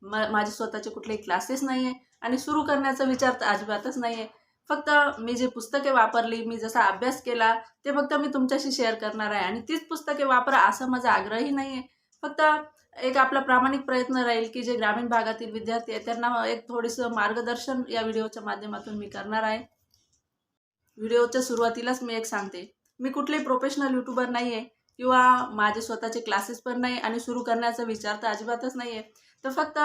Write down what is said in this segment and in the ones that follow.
माझे स्वतःचे कुठलेही क्लासेस नाही आहे आणि सुरू करण्याचा विचार तर अजिबातच नाही आहे. फक्त मी जे पुस्तके वापरली, मी जसा अभ्यास केला, ते फक्त मी तुमच्याशी शेअर करणार आहे आणि तीच पुस्तके वापरा असा माझा आग्रहही नाही आहे. फक्त एक आपला प्रामाणिक प्रयत्न राहील की जे ग्रामीण भागातील विद्यार्थी आहेत त्यांना एक थोडंसं मार्गदर्शन या व्हिडिओच्या माध्यमातून मी करणार आहे. व्हिडिओच्या सुरुवातीलाच मी एक सांगते, मी कुठलेही प्रोफेशनल यूट्यूबर नाही आहे किंवा माझे स्वतःचे क्लासेस पण नाही आणि सुरू करण्याचा विचार तर अजिबातच नाही आहे. तर फक्त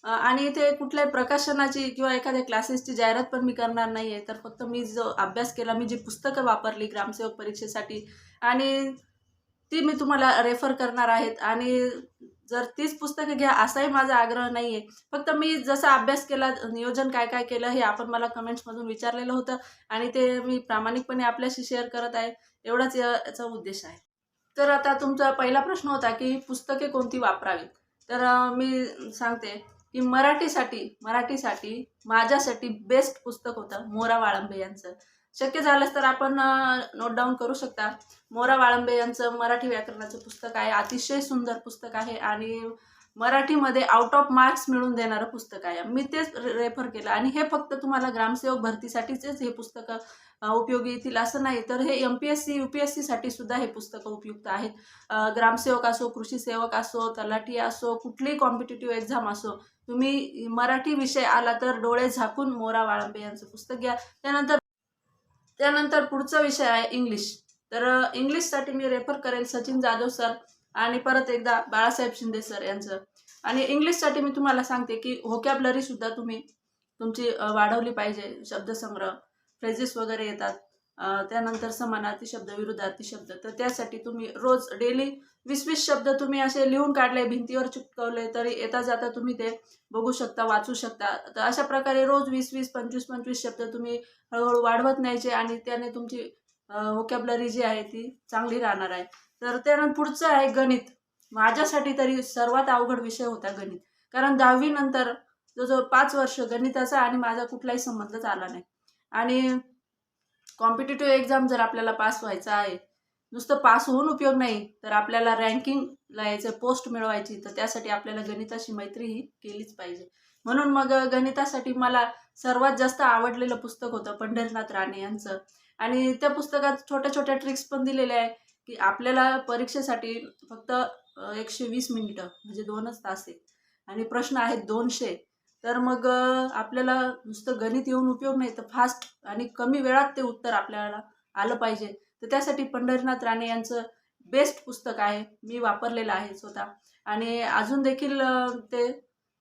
आणि इथे कुठल्याही प्रकाशनाची किंवा एखाद्या क्लासेसची जाहिरात पण मी करणार नाही आहे. तर फक्त मी जो अभ्यास केला, मी जी पुस्तकं वापरली ग्रामसेवक परीक्षेसाठी आणि ती मी तुम्हाला रेफर करणार आहेत आणि जर तीच पुस्तकं घ्या असाही माझा आग्रह नाही आहे. फक्त मी जसा अभ्यास केला, नियोजन काय काय केलं हे आपण मला कमेंट्समधून विचारलेलं होतं आणि ते मी प्रामाणिकपणे आपल्याशी शेअर करत आहे. एवढाच याचा उद्देश आहे. तर आता तुमचा पहिला प्रश्न होता की पुस्तके कोणती वापरावीत. तर मी सांगते की मराठीसाठी माझ्यासाठी बेस्ट पुस्तक होतं मोरा वाळंबे यांचं. शक्य झालंच तर आपण नोट डाऊन करू शकता. मोरा वाळंबे यांचं मराठी व्याकरणाचं पुस्तक आहे. अतिशय सुंदर पुस्तक आहे आणि मराठीमध्ये आउट ऑफ मार्क्स मिळवून देणारं पुस्तक आहे. मी तेच रेफर केलं आणि हे फक्त तुम्हाला ग्रामसेवक भरतीसाठीच हे पुस्तकं उपयोगी येतील असं नाही, तर हे MPSC UPSC साठी सुद्धा हे पुस्तकं उपयुक्त आहेत. ग्रामसेवक असो, कृषी सेवक असो, तलाठी असो, कुठलीही कॉम्पिटिटिव्ह एक्झाम असो, तुम्ही मराठी विषय आला तर डोळे झाकून मोरा वाळंबे यांचं पुस्तक घ्या. त्यानंतर पुढचा विषय आहे इंग्लिश. तर इंग्लिशसाठी मी रेफर करेल सचिन जाधव सर आणि परत एकदा बाळासाहेब शिंदे सर यांचं. आणि इंग्लिशसाठी मी तुम्हाला सांगते की व्होकॅबलरीसुद्धा तुम्ही तुमची वाढवली पाहिजे. शब्दसंग्रह, फ्रेजेस वगैरे येतात. त्यानंतर समानार्थी शब्द, विरुद्धार्थी शब्द. तर त्यासाठी तुम्ही रोज डेली 20-20 शब्द तुम्ही असे लिहून काढले, भिंतीवर चिटकवले तरी येता जाता तुम्ही ते बघू शकता, वाचू शकता. तर अशा प्रकारे रोज 20-20, 25-25 शब्द तुम्ही हळूहळू वाढवत न्यायचे आणि त्याने तुमची व्होकॅबलरी जी आहे ती चांगली राहणार आहे. तर त्यानंतर पुढचं आहे गणित. माझ्यासाठी तरी सर्वात अवघड विषय होता गणित. कारण 10वी नंतर जवळजवळ 5 वर्ष गणिताचा आणि माझा कुठलाही संबंधच आला नाही. आणि कॉम्पिटिटिव्ह एक्झाम जर आपल्याला पास व्हायचं आहे, नुसतं पास होऊन उपयोग नाही, तर आपल्याला रँकिंगला यायचं, पोस्ट मिळवायची, तर त्यासाठी आपल्याला गणिताशी मैत्री ही केलीच पाहिजे. म्हणून मग गणितासाठी मला सर्वात जास्त आवडलेलं पुस्तक होतं पंढरीनाथ राणे यांचं. आणि त्या पुस्तकात छोट्या छोट्या ट्रिक्स पण दिलेल्या आहे की आपल्याला परीक्षेसाठी फक्त 120 मिनिटं म्हणजे 2च तास आहे आणि प्रश्न आहेत 200. तर मग आपल्याला नुसतं गणित येऊन उपयोग नाही, तर फास्ट आणि कमी वेळात ते उत्तर आपल्याला आलं पाहिजे. तर त्यासाठी पंढरीनाथ राणे यांचं बेस्ट पुस्तक आहे. मी वापरलेलं आहे स्वतः आणि अजून देखील ते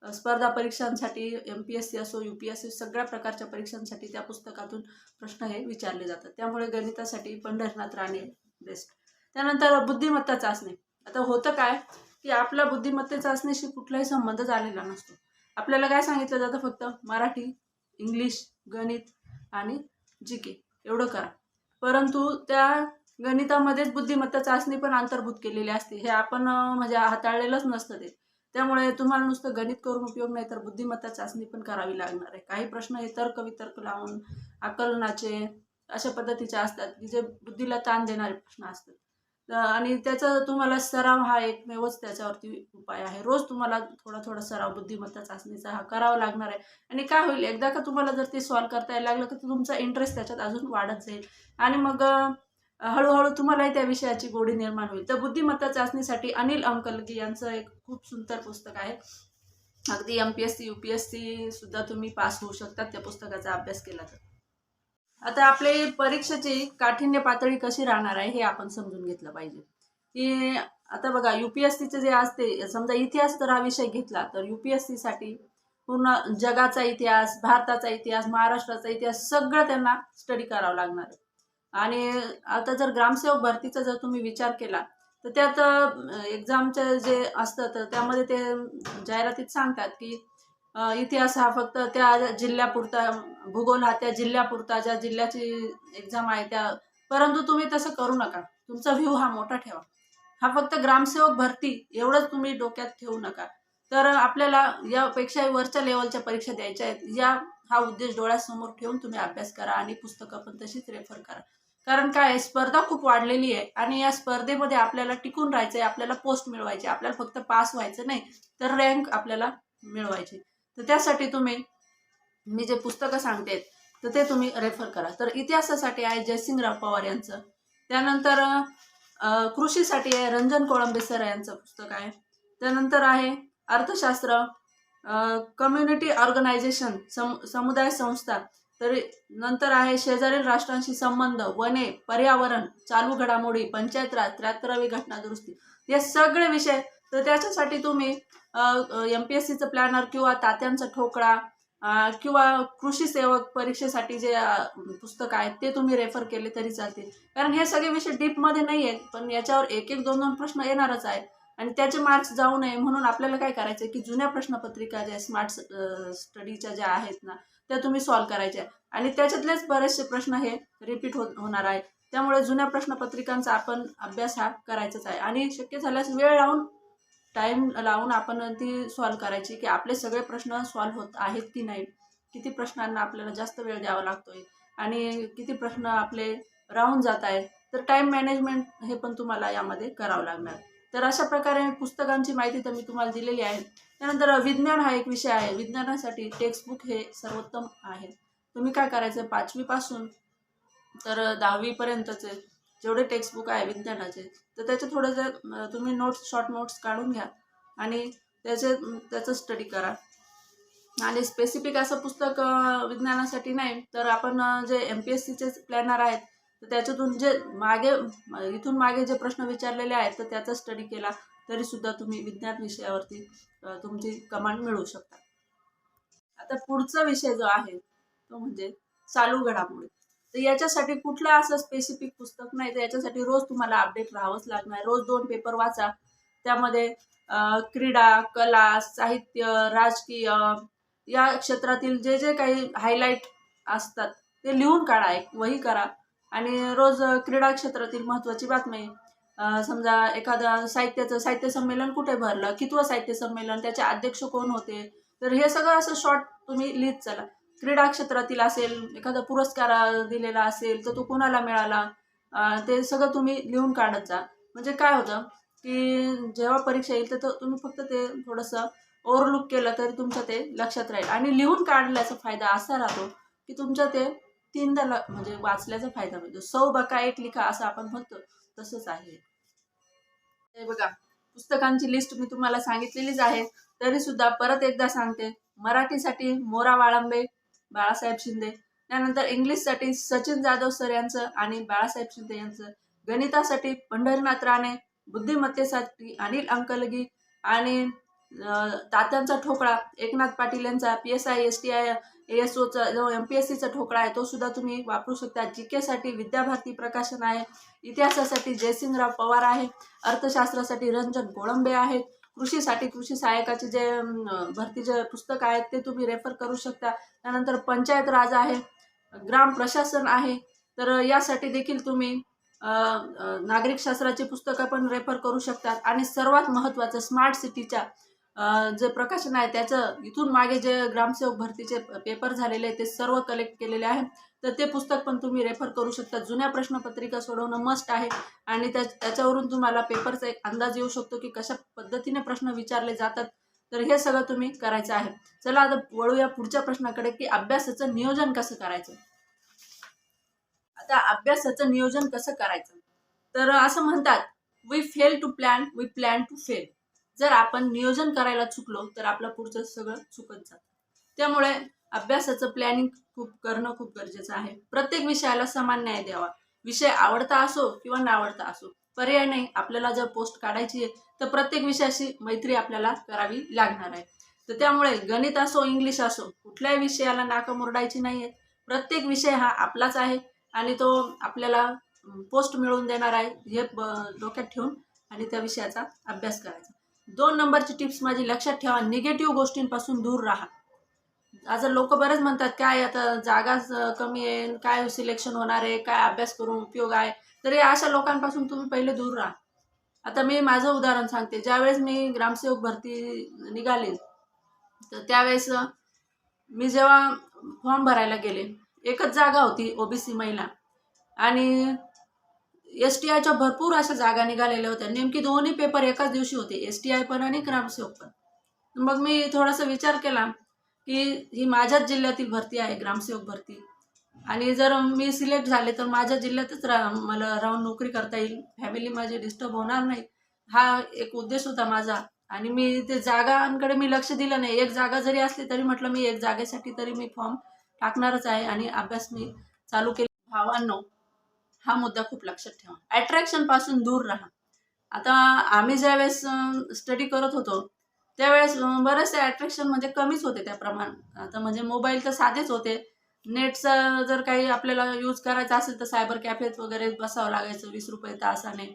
स्पर्धा परीक्षांसाठी MPSC असो, UPSC सगळ्या प्रकारच्या परीक्षांसाठी त्या पुस्तकातून प्रश्न हे विचारले जातात. त्यामुळे गणितासाठी पंढरीनाथ राणे बेस्ट. त्यानंतर बुद्धिमत्ता चाचणी. आता होतं काय की आपला बुद्धिमत्ता चाचणीशी कुठलाही संबंध आलेला नसतो. आपल्याला काय सांगितलं जातं, फक्त मराठी, इंग्लिश, गणित आणि GK एवढं करा. परंतु त्या गणितामध्येच बुद्धिमत्ता चाचणी पण अंतर्भूत केलेली असते. हे आपण म्हणजे हाताळलेलंच नसतं ते. त्यामुळे तुम्हाला नुसतं गणित करून उपयोग नाही, तर बुद्धिमत्ता चाचणी पण करावी लागणार आहे. काही प्रश्न हे तर्क-वितर्क लावून, आकलनाचे अशा पद्धतीचे असतात की जे बुद्धीला ताण देणारे प्रश्न असतात. आणि त्याचा तुम्हाला सराव हा एकमेवच त्याच्यावरती उपाय आहे. रोज तुम्हाला थोडा सराव बुद्धिमत्ता चाचणीचा हा करावा लागणार आहे. आणि काय होईल, एकदा का तुम्हाला जर ते सॉल्व्ह करता यायला लागलं, तर तुमचा इंटरेस्ट त्याच्यात अजून वाढत जाईल आणि मग हळूहळू तुम्हालाही त्या विषयाची गोडी निर्माण होईल. तर बुद्धिमत्ता चाचणीसाठी अनिल अंकलगी यांचं एक खूप सुंदर पुस्तक आहे. अगदी MPSC UPSC सुद्धा तुम्ही पास होऊ शकतात त्या पुस्तकाचा अभ्यास केला तर. आता आपली परीक्षेची काठिण्य पातळी कशी राहणार आहे हे आपण समजून घेतलं पाहिजे. की आता बघा, UPSCचे जे असते, समजा इतिहास जर हा विषय घेतला तर UPSCसाठी पूर्ण जगाचा इतिहास, भारताचा इतिहास, महाराष्ट्राचा इतिहास सगळं त्यांना स्टडी करावं लागणार आहे. आणि आता जर ग्रामसेवक भरतीचा जर तुम्ही विचार केला तर त्यात एक्झामचं जे असतं तर त्यामध्ये ते जाहिरातीत सांगतात की इतिहास हा फक्त त्या जिल्ह्यापुरता, भूगोल हा त्या जिल्ह्यापुरता, ज्या जिल्ह्याची एक्झाम आहे त्या. परंतु तुम्ही तसं करू नका. तुमचा व्ह्यू हा मोठा ठेवा. हा फक्त ग्रामसेवक भरती एवढंच तुम्ही डोक्यात ठेवू नका. तर आपल्याला यापेक्षा वरच्या लेवलच्या परीक्षा द्यायच्या आहेत, हा उद्देश डोळ्यासमोर ठेवून तुम्ही अभ्यास करा आणि पुस्तकं पण तशीच रेफर करा. कारण काय आहे, स्पर्धा खूप वाढलेली आहे आणि या स्पर्धेमध्ये आपल्याला टिकून राहायचं आहे, आपल्याला पोस्ट मिळवायची, आपल्याला फक्त पास व्हायचं नाही, तर रँक आपल्याला मिळवायची. तर त्यासाठी तुम्ही मी जे पुस्तकं सांगते तर ते तुम्ही रेफर करा. तर इतिहासासाठी आहे जयसिंगराव पवार यांचं. त्यानंतर कृषीसाठी आहे रंजन कोळंबे सर यांचं पुस्तक आहे. त्यानंतर आहे अर्थशास्त्र, कम्युनिटी ऑर्गनायझेशन, समुदाय संस्था. तर नंतर आहे शेजारील राष्ट्रांशी संबंध, वने, पर्यावरण, चालू घडामोडी, पंचायत राज, 73वी घटना दुरुस्ती, हे सगळे विषय. तर त्याच्यासाठी तुम्ही MPSCचं प्लॅनर किंवा तात्यांचा ठोकळा किंवा कृषी सेवक परीक्षेसाठी जे पुस्तक आहेत ते तुम्ही रेफर केले तरी चालतील. कारण हे सगळे विषय डीपमध्ये नाही आहेत, पण याच्यावर एक एक दोन दोन प्रश्न येणारच आहेत आणि त्याचे मार्क्स जाऊ नये म्हणून आपल्याला काय करायचं की जुन्या प्रश्नपत्रिका ज्या स्मार्ट स्टडीच्या ज्या आहेत ना त्या तुम्ही सॉल्व्ह करायच्या आणि त्याच्यातलेच बरेचसे प्रश्न हे रिपीट होणार आहे. त्यामुळे जुन्या प्रश्नपत्रिकांचा आपण अभ्यास हा करायचाच आहे आणि शक्य झाल्यास वेळ लावून टाईम लावून आपण ती सॉल्व्ह करायची की आपले सगळे प्रश्न सॉल्व्ह होत आहेत की नाही, किती प्रश्नांना आपल्याला जास्त वेळ द्यावा लागतोय आणि किती प्रश्न आपले राहून जात आहे. तर टाईम मॅनेजमेंट हे पण तुम्हाला यामध्ये करावं लागणार. तर अशा प्रकारे पुस्तकांची माहिती तर मी तुम्हाला दिलेली आहे. त्यानंतर विज्ञान हा एक विषय आहे. विज्ञानासाठी टेक्स्टबुक हे सर्वोत्तम आहे. तुम्ही काय करायचं 5वी पासून तर 10वी पर्यंतचे जेवढे टेक्स्टबुक आहे विज्ञानाचे तर त्याचे थोडंसं तुम्ही शॉर्ट नोट्स काढून घ्या आणि त्याचं स्टडी करा. आणि स्पेसिफिक असं पुस्तक विज्ञानासाठी नाही तर आपण जे MPSCचे प्लॅनर आहेत तर त्याच्यातून जे इथून मागे जे प्रश्न विचारलेले आहेत तर त्याचा स्टडी केला तरीसुद्धा तुम्ही विज्ञान विषयावरती तुमची कमांड मिळवू शकता. आता पुढचा विषय जो आहे तो म्हणजे चालू घडामोडी. तर याच्यासाठी कुठलं असं स्पेसिफिक पुस्तक नाही, तर याच्यासाठी रोज तुम्हाला अपडेट राहावंच लागणार. रोज 2 पेपर वाचा. त्यामध्ये क्रीडा, कला, साहित्य, राजकीय या क्षेत्रातील जे जे काही हायलाईट असतात ते लिहून काढा, एक वही करा आणि रोज क्रीडा क्षेत्रातील महत्त्वाची बातमी, समजा एखादा साहित्य संमेलन कुठे भरलं, कितवं साहित्य संमेलन, त्याचे अध्यक्ष कोण होते, तर हे सगळं असं शॉर्ट तुम्ही लिहित चला. क्रीडा क्षेत्रातील असेल, एखादा पुरस्कार दिलेला असेल तर तो कोणाला मिळाला, ते सगळं तुम्ही लिहून काढत जा. म्हणजे काय होतं की जेव्हा परीक्षा येईल तर तुम्ही फक्त ते थोडंसं ओव्हरलुक केलं तरी तुमचं ते लक्षात राहील. आणि लिहून काढल्याचा फायदा असा राहतो की तुमच्या ते तीनदा म्हणजे वाचल्याचा फायदा मिळतो. 100 बका एक लिखा असं आपण म्हणतो तसंच आहे. हे बघा पुस्तकांची लिस्ट मी तुम्हाला सांगितलेलीच आहे तरी सुद्धा परत एकदा सांगते. मराठीसाठी मोरा वाळंबे, बाळासाहेब शिंदे. त्यानंतर इंग्लिशसाठी सचिन जाधव सर यांचं आणि बाळासाहेब शिंदे यांचं. गणितासाठी पंढरीनाथ राणे, बुद्धिमत्तेसाठी अनिल अंकलगी आणि तात्यांचा ठोकळा एकनाथ पाटील यांचा. PSI STI ASOचा जो MPSCचा ठोकळा आहे तो सुद्धा तुम्ही वापरू शकता. GK साठी विद्याभारती प्रकाशन आहे. इतिहासासाठी जयसिंगराव पवार आहे. अर्थशास्त्रासाठी रंजन कोळंबे आहेत. कृषीसाठी कृषी सहाय्यकाचे जे भरतीचे पुस्तक आहेत ते तुम्ही रेफर करू शकता. त्यानंतर पंचायत राज आहे, ग्राम प्रशासन आहे. तर यासाठी देखील तुम्ही नागरिक शास्त्राची पुस्तकं पण रेफर करू शकतात. आणि सर्वात महत्त्वाचं स्मार्ट सिटीच्या जे प्रकाशन आहे त्याचं इथून मागे जे ग्रामसेवक भरतीचे पेपर झालेले आहेत ते सर्व कलेक्ट केलेले आहे. तर ते पुस्तक पण तुम्ही रेफर करू शकता. जुन्या प्रश्नपत्रिका सोडवणं मस्ट आहे आणि त्याच्यावरून तुम्हाला पेपरचा एक अंदाज येऊ शकतो की कशा पद्धतीने प्रश्न विचारले जातात. तर हे सगळं तुम्ही करायचं आहे. चला आता वळूया पुढच्या प्रश्नाकडे की अभ्यासाचं नियोजन कसं करायचं. आता अभ्यासाचं नियोजन कसं करायचं तर असं म्हणतात we fail to plan, we plan to fail. जर आपण नियोजन करायला चुकलो तर आपलं पुढचं सगळं चुकत जातं. त्यामुळे अभ्यासाचं प्लॅनिंग करणं खूप गरजेचं आहे. प्रत्येक विषयाला समान न्याय द्यावा. विषय आवडता असो किंवा नावडता असो, पर्याय नाही. आपल्याला जर पोस्ट काढायची आहे तर प्रत्येक विषयाशी मैत्री आपल्याला करावी लागणार आहे. तर त्यामुळे गणित असो, इंग्लिश असो, कुठल्याही विषयाला नाकं मुरडायची नाही आहे. प्रत्येक विषय हा आपलाच आहे आणि तो आपल्याला पोस्ट मिळवून देणार आहे हे डोक्यात ठेवून आणि त्या विषयाचा अभ्यास करायचा. 2 नंबरची टिप्स माझी लक्षात ठेवा. निगेटिव्ह गोष्टींपासून दूर राहा. आज लोक बरेच म्हणतात काय आता जागा कमी आहे, काय सिलेक्शन होणार आहे, काय अभ्यास करून उपयोग आहे. तर या अशा लोकांपासून तुम्ही पहिले दूर राहा. आता मी माझं उदाहरण सांगते. ज्यावेळेस मी ग्रामसेवक भरती निघाली तर त्यावेळेस मी जेव्हा फॉर्म भरायला गेले, एकच जागा होती OBC महिला आणि STIच्या भरपूर अशा जागा निघालेल्या होत्या. नेमकी दोन्ही पेपर एकाच दिवशी होते, STI पण आणि ग्रामसेवक पण. मग मी थोडासा विचार केला की ही माझ्याच जिल्ह्यातील भरती आहे, ग्रामसेवक भरती, आणि जर मी सिलेक्ट झाले तर माझ्या जिल्ह्यातच मला राहून नोकरी करता येईल, फॅमिली माझी डिस्टर्ब होणार नाही, हा एक उद्देश होता माझा. आणि मी ते जागांकडे मी लक्ष दिलं नाही. एक जागा जरी असली तरी म्हटलं मी एक जागेसाठी तरी मी फॉर्म टाकणारच आहे आणि अभ्यास मी चालू केला. भावांनो, हा मुद्दा खूप लक्षात ठेवा. अट्रॅक्शन पासून दूर राहा. आता आम्ही ज्यावेळेस स्टडी करत होतो त्यावेळेस बरेचसे अट्रॅक्शन म्हणजे कमीच होते त्या प्रमाणात. आता म्हणजे मोबाईल तर साधेच होते. नेटचा जर काही आपल्याला यूज करायचा असेल तर सायबर कॅफेत वगैरे बसावं लागायचं 20 रुपये तासाने.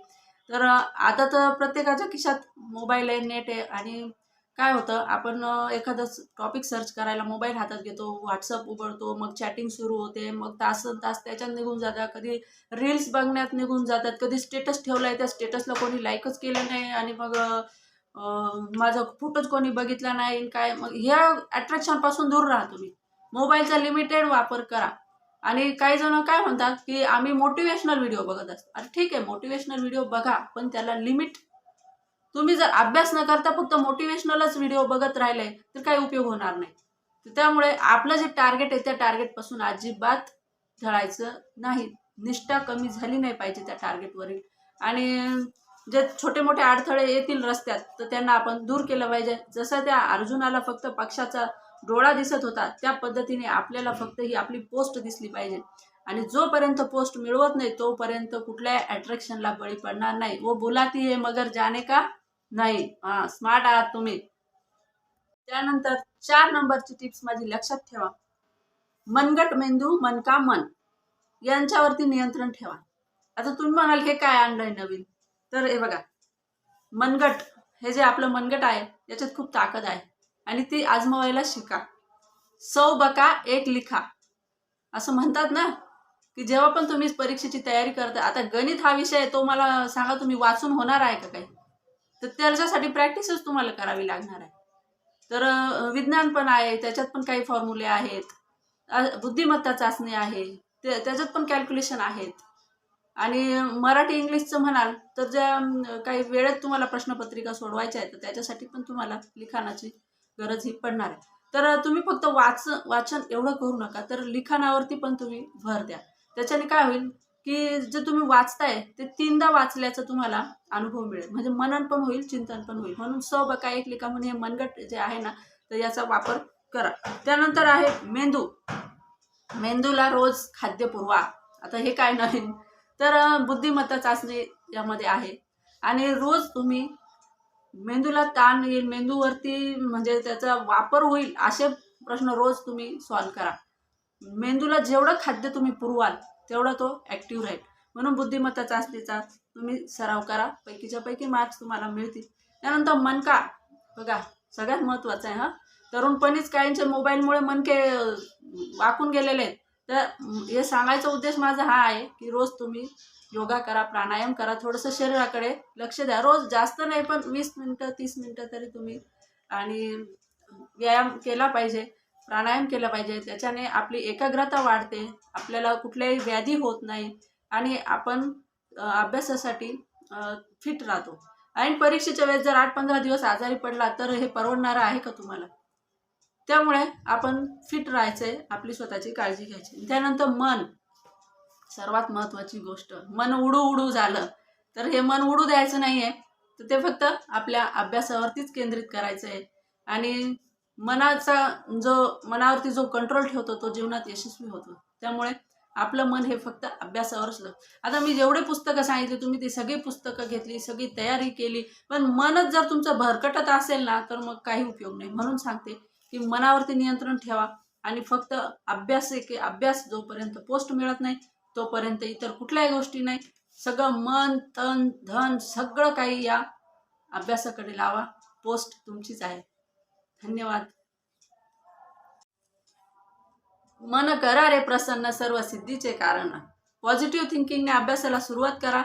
तर आता तर प्रत्येकाच्या खिशात मोबाईल आहे, नेट आहे. आणि काय होतं, आपण एखादं टॉपिक सर्च करायला मोबाईल हातात घेतो, व्हॉट्सअप उघडतो, मग चॅटिंग सुरू होते, मग तास त्याच्यात निघून जातात. कधी रील्स बघण्यात निघून जातात, कधी स्टेटस ठेवलाय त्या स्टेटसला कोणी लाईकच केलं नाही आणि मग माझा फोटोच कोणी बघितला नाही काय. मग ह्या अट्रॅक्शनपासून दूर राहा तुम्ही. मोबाईलचा लिमिटेड वापर करा. आणि काही जण काय म्हणतात की आम्ही मोटिवेशनल व्हिडिओ बघत असतो. अरे ठीक आहे, मोटिवेशनल व्हिडिओ बघा, पण त्याला लिमिट. तुम्ही जर अभ्यास न करता फक्त मोटिवेशनलच व्हिडिओ बघत राहिले तर काही उपयोग होणार नाही. त्यामुळे आपलं जे टार्गेट आहे त्या टार्गेटपासून अजिबात ढळायचं नाही. निष्ठा कमी झाली नाही पाहिजे त्या टार्गेटवरील. आणि जे छोटे मोठे अडथळे येतील रस्त्यात तर त्यांना आपण दूर केलं पाहिजे. जसं त्या अर्जुनाला फक्त पक्षाचा डोळा दिसत होता त्या पद्धतीने आपल्याला फक्त ही आपली पोस्ट दिसली पाहिजे. आणि जोपर्यंत पोस्ट मिळवत नाही तोपर्यंत कुठल्याही अट्रॅक्शनला बळी पडणार नाही. वो बुलाती है मगर जाने का नाही. स्मार्ट आहात तुम्ही. त्यानंतर 4 नंबरची टिप्स माझी लक्षात ठेवा. मनगट मेंदू मनका मन यांच्यावरती नियंत्रण ठेवा. आता तुम्ही म्हणाल हे काय आणलंय नवीन, तर हे बघा, मनगट हे जे आपलं मनगट आहे याच्यात खूप ताकद आहे आणि ती आजमावायला शिका. 100 बका 1 लिखा असं म्हणतात ना, की जेव्हा पण तुम्ही परीक्षेची तयारी करता, आता गणित हा विषय आहे तो मला सांगा तुम्ही वाचून होणार आहे का काही, तर त्याच्यासाठी प्रॅक्टिसच तुम्हाला करावी लागणार आहे. तर विज्ञान पण आहे, त्याच्यात पण काही फॉर्म्युले आहेत, बुद्धिमत्ता चाचणी आहे, त्याच्यात पण कॅल्क्युलेशन आहेत. आणि मराठी इंग्लिशचं म्हणाल तर ज्या काही वेळेत तुम्हाला प्रश्नपत्रिका सोडवायच्या आहेत तर त्याच्यासाठी पण तुम्हाला लिखाणाची गरज ही पडणार आहे. तर तुम्ही फक्त वाचन एवढं करू नका, तर लिखाणावरती पण तुम्ही भर द्या. त्याच्याने काय होईल की जे तुम्ही वाचताय ते 3दा वाचल्याचा तुम्हाला अनुभव मिळेल, म्हणजे मनन पण होईल, चिंतन पण होईल. म्हणून 100 बका 1 लिखा म्हणून हे मनगट जे आहे ना तर याचा वापर करा. त्यानंतर आहे मेंदू. मेंदूला रोज खाद्य पुरवा. आता हे काय नवीन, तर बुद्धिमत्ता चाचणी यामध्ये आहे. आणि रोज तुम्ही मेंदूला ताण येईल, मेंदूवरती म्हणजे त्याचा वापर होईल असे प्रश्न रोज तुम्ही सॉल्व करा. मेंदूला जेवढं खाद्य तुम्ही पुरवाल तेवढा तो ॲक्टिव्ह राहील. म्हणून बुद्धिमत्ता चाचणीचा तुम्ही सराव करा, पैकीच्या पैकी मार्क्स तुम्हाला मिळतील. त्यानंतर मनका बघा, सगळ्यात महत्त्वाचं आहे. तरुणपणीच काहींचे मोबाईलमुळे मनके वाकून गेलेले आहेत. तर हे सांगायचा उद्देश माझा हा आहे की रोज तुम्ही योगा करा, प्राणायाम करा, थोडंसं शरीराकडे लक्ष द्या. रोज जास्त नाही पण 20 मिनटं 30 मिनटं तरी तुम्ही आणि व्यायाम केला पाहिजे, प्राणायाम केला पाहिजे. त्याच्याने आपली एकाग्रता वाढते, आपल्याला कुठल्याही व्याधी होत नाही आणि आपण अभ्यासासाठी फिट राहतो. आणि परीक्षेच्या वेळेस जर 8-15 दिवस आजारी पडला तर हे परवडणारं आहे का तुम्हाला? त्यामुळे आपण फिट राहायचंय, आपली स्वतःची काळजी घ्यायची. त्यानंतर मन, सर्वात महत्त्वाची गोष्ट. मन उडू झालं तर हे मन उडू द्यायचं नाही आहे, तर ते फक्त आपल्या अभ्यासावरतीच केंद्रित करायचं आहे. आणि मनावरती जो कंट्रोल ठेवतो तो जीवनात यशस्वी होतो. त्यामुळे आपलं मन हे फक्त अभ्यासावरच. आता मी जेवढे पुस्तकं सांगितली तुम्ही ती सगळी पुस्तकं घेतली, सगळी तयारी केली, पण मनच जर तुमचं भरकटत असेल ना तर मग काही उपयोग नाही. म्हणून सांगते की मनावरती नियंत्रण ठेवा आणि फक्त अभ्यास जोपर्यंत पोस्ट मिळत नाही तोपर्यंत इतर कुठल्याही गोष्टी नाही. सगळं मन, तन, धन सगळं काही या अभ्यासाकडे लावा. पोस्ट तुमचीच आहे. धन्यवाद. मन करा रे प्रसन्न, सर्व सिद्धीचे कारण. पॉझिटिव्ह थिंकिंगने अभ्यासाला सुरुवात करा.